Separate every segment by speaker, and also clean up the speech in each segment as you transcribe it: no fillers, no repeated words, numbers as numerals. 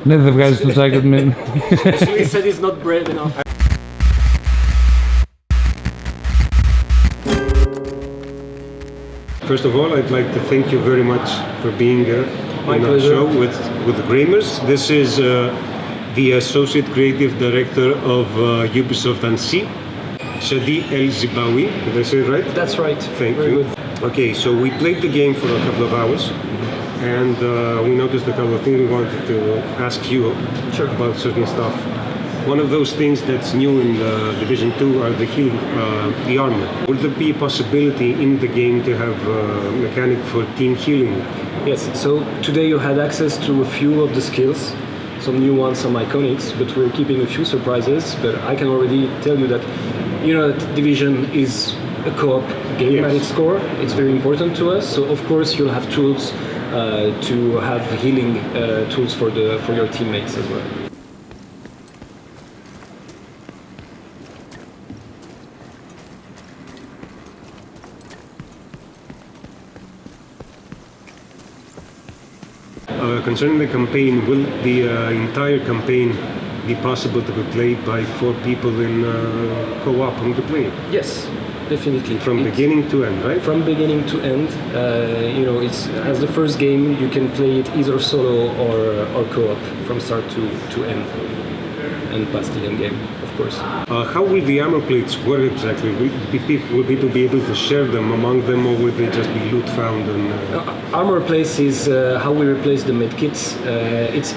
Speaker 1: Ναι, δεν βγάζεις το jacket με...
Speaker 2: He said he's not brave enough.
Speaker 3: First of all, I'd like to thank you very much for being here on our show with the Gamers. This is the Associate Creative Director of Ubisoft Annecy, Chadi El Zibaoui. Did I say it right?
Speaker 2: That's right.
Speaker 3: Thank you. Good. Okay, so we played the game for a couple of hours, and we noticed a couple of things we wanted to ask you about certain stuff. One of those things that's new in the Division 2 are the armor. Would there be a possibility in the game to have a mechanic for team healing?
Speaker 2: Yes, so today you had access to a few of the skills, some new ones, some iconics, but we're keeping a few surprises. But I can already tell you that, you know, that Division is a co-op game at its core. It's very important to us, so of course you'll have tools to have healing tools for your teammates as well.
Speaker 3: Concerning the campaign, will the entire campaign be possible to be played by 4 people in co-op multiplayer?
Speaker 2: Yes, definitely.
Speaker 3: From beginning to end, right?
Speaker 2: From beginning to end. You know, it's as the first game, you can play it either solo or co-op from start to end and past the end game, of course.
Speaker 3: How will the armor plates work exactly? Will people be able to share them among them, or will they just be loot found? And
Speaker 2: armor plates is how we replace the medkits.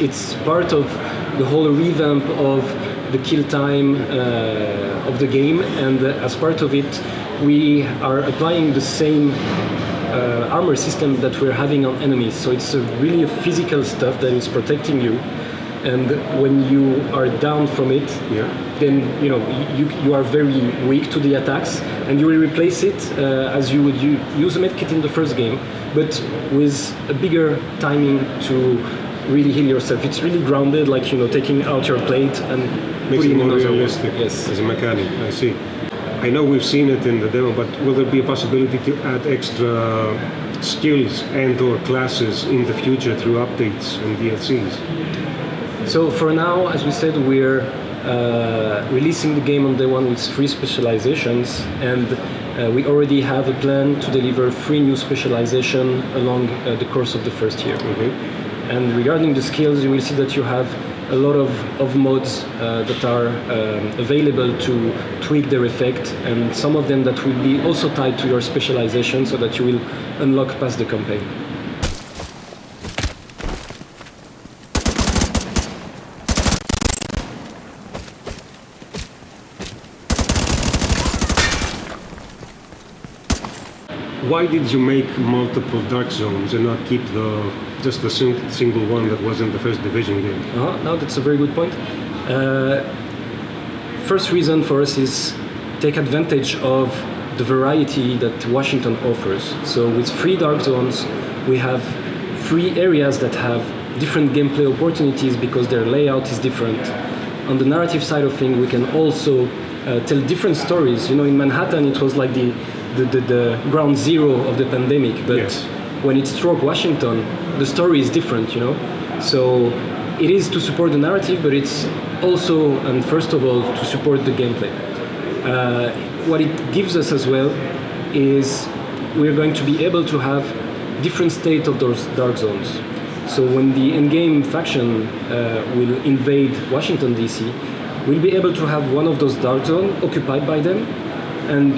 Speaker 2: It's part of the whole revamp of the kill time of the game, and as part of it, we are applying the same armor system that we're having on enemies. So it's really a physical stuff that is protecting you. And when you are down from it, then you know you are very weak to the attacks, and you will replace it as you would use a medkit in the first game, but with a bigger timing to really heal yourself. It's really grounded, like, you know, taking out your plate and
Speaker 3: makes
Speaker 2: putting
Speaker 3: it more
Speaker 2: another
Speaker 3: realistic.
Speaker 2: Yes,
Speaker 3: as a mechanic. I see. I know we've seen it in the demo, but will there be a possibility to add extra skills and/or classes in the future through updates and DLCs?
Speaker 2: So for now, as we said, we're releasing the game on day one with 3 specializations, and we already have a plan to deliver 3 new specialization along the course of the first year. And regarding the skills, you will see that you have a lot of mods that are available to tweak their effect, and some of them that will be also tied to your specialization so that you will unlock past the campaign.
Speaker 3: Why did you make multiple dark zones and not keep just the single one that was in the first Division game?
Speaker 2: No, that's a very good point. First reason for us is take advantage of the variety that Washington offers. So with 3 dark zones, we have 3 areas that have different gameplay opportunities because their layout is different. On the narrative side of things, we can also tell different stories. You know, in Manhattan, it was like the ground zero of the pandemic, but when it struck Washington, the story is different, you know. So it is to support the narrative, but it's also, and first of all, to support the gameplay. What it gives us as well is we're going to be able to have different state of those dark zones. So when the endgame faction will invade Washington DC, we'll be able to have one of those dark zones occupied by them, and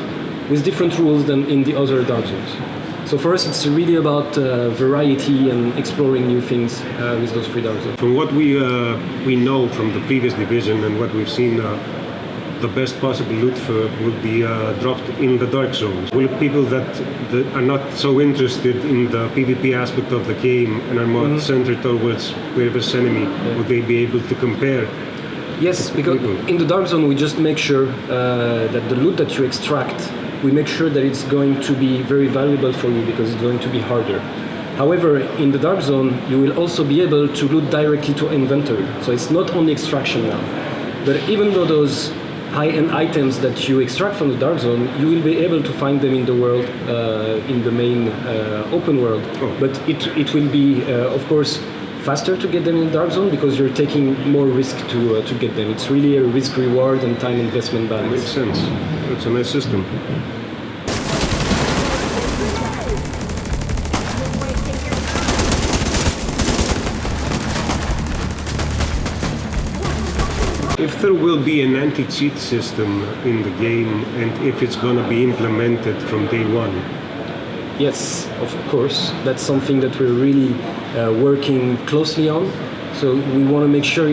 Speaker 2: with different rules than in the other dark zones. So for us, it's really about variety and exploring new things with those 3 dark zones.
Speaker 3: From what we know from the previous Division and what we've seen, the best possible loot would be dropped in the dark zones. Will people that are not so interested in the PvP aspect of the game and are more centered towards player versus enemy, would they be able to compare?
Speaker 2: Yes, because in the dark zone we just make sure that the loot that you extract, we make sure that it's going to be very valuable for you because it's going to be harder. However, in the dark zone, you will also be able to loot directly to inventory. So it's not only extraction now. But even though those high-end items that you extract from the dark zone, you will be able to find them in the world, in the main open world. But it will be, of course, faster to get them in dark zone because you're taking more risk to get them. It's really a risk reward and time investment balance.
Speaker 3: Makes sense. It's a nice system. If there will be an anti-cheat system in the game and if it's going to be implemented from day one.
Speaker 2: Yes, of course. That's something that we're really working closely on. So we want to make sure,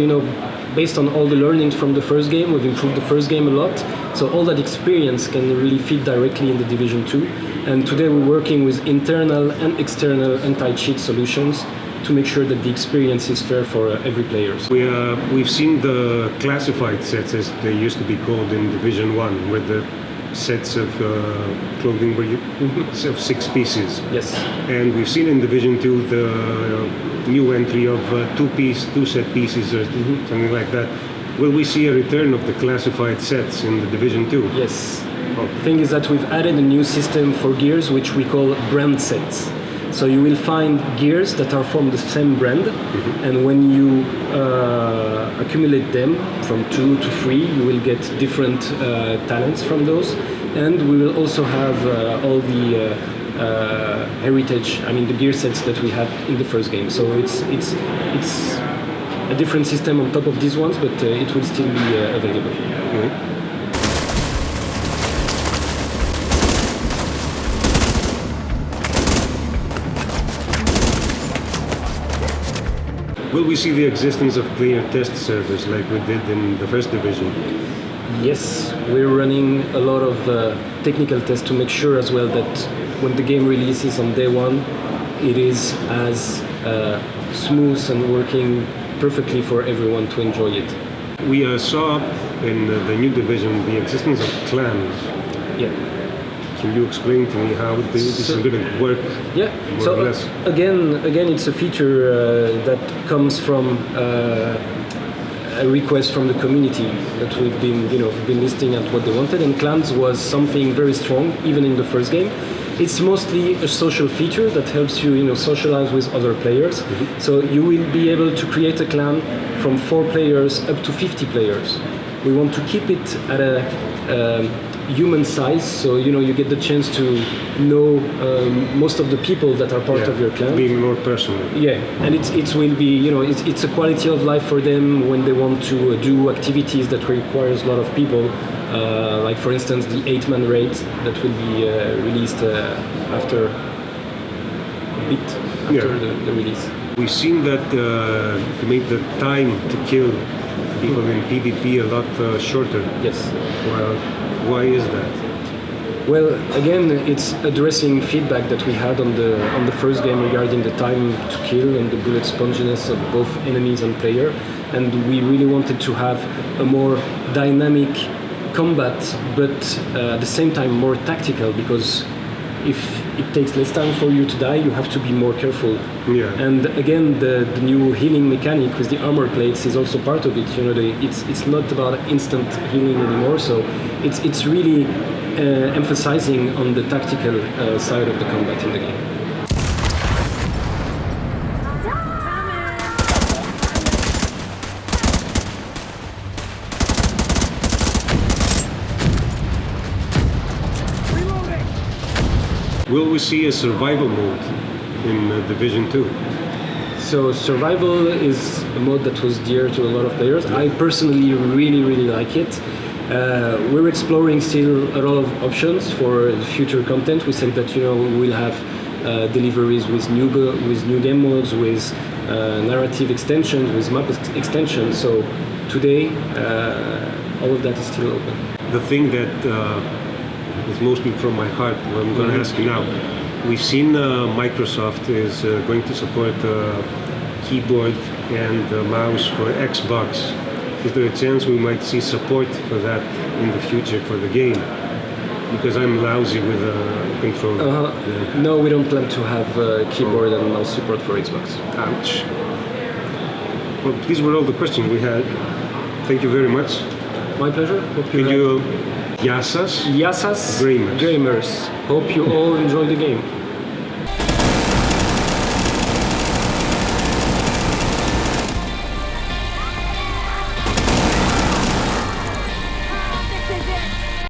Speaker 2: based on all the learnings from the first game, we've improved the first game a lot. So all that experience can really fit directly in the Division 2. And today we're working with internal and external anti-cheat solutions to make sure that the experience is fair for every player.
Speaker 3: We've seen the classified sets, as they used to be called in Division 1, with the sets of clothing of 6 pieces.
Speaker 2: Yes.
Speaker 3: And we've seen in Division 2 the new entry of 2 set pieces or something like that. Will we see a return of the classified sets in the Division 2?
Speaker 2: Yes. The thing is that we've added a new system for gears which we call brand sets. So you will find gears that are from the same brand, and when you accumulate them from 2 to 3, you will get different talents from those. And we will also have all the heritage, the gear sets that we had in the first game. So it's a different system on top of these ones, but it will still be available.
Speaker 3: Will we see the existence of player test servers like we did in the first division?
Speaker 2: Yes, we're running a lot of technical tests to make sure as well that when the game releases on day one, it is as smooth and working perfectly for everyone to enjoy it.
Speaker 3: We saw in the new division the existence of clans.
Speaker 2: Yeah.
Speaker 3: Can you explain to me how this is going to work?
Speaker 2: Yeah. So again, it's a feature that comes from a request from the community that we've been listing at what they wanted, and clans was something very strong even in the first game. It's mostly a social feature that helps you, socialize with other players. So you will be able to create a clan from 4 players up to 50 players. We want to keep it at a human size, so you get the chance to know most of the people that are part of your clan.
Speaker 3: Being more personal.
Speaker 2: Yeah, and it will be it's a quality of life for them when they want to do activities that requires a lot of people, like for instance the 8-man raid that will be released after the release.
Speaker 3: We've seen that to make the time to kill people in PvP a lot shorter.
Speaker 2: Yes.
Speaker 3: Well, why is that?
Speaker 2: Well, again, it's addressing feedback that we had on the first game regarding the time to kill and the bullet sponginess of both enemies and player, and we really wanted to have a more dynamic combat, but at the same time more tactical, because if it takes less time for you to die, you have to be more careful.
Speaker 3: Yeah.
Speaker 2: And again, the new healing mechanic with the armor plates is also part of it. It's not about instant healing anymore. So it's really emphasizing on the tactical side of the combat in the game.
Speaker 3: Will we see a survival mode in Division 2?
Speaker 2: So survival is a mode that was dear to a lot of players. I personally really like it. We're exploring still a lot of options for the future content. We said that we'll have deliveries with new game modes, with narrative extensions, with map extensions. So today, all of that is still open.
Speaker 3: The thing that is mostly from my heart, what I'm going to ask you now. We've seen Microsoft is going to support keyboard and mouse for Xbox. Is there a chance we might see support for that in the future for the game? Because I'm lousy with a controller.
Speaker 2: No, we don't plan to have keyboard and mouse support for Xbox.
Speaker 3: Ouch. Well, these were all the questions we had. Thank you very much.
Speaker 2: My pleasure.
Speaker 3: Could you... Γεια σας.
Speaker 2: Γεια σας,
Speaker 3: Gamers.
Speaker 2: gamers. Hope you all enjoy the game.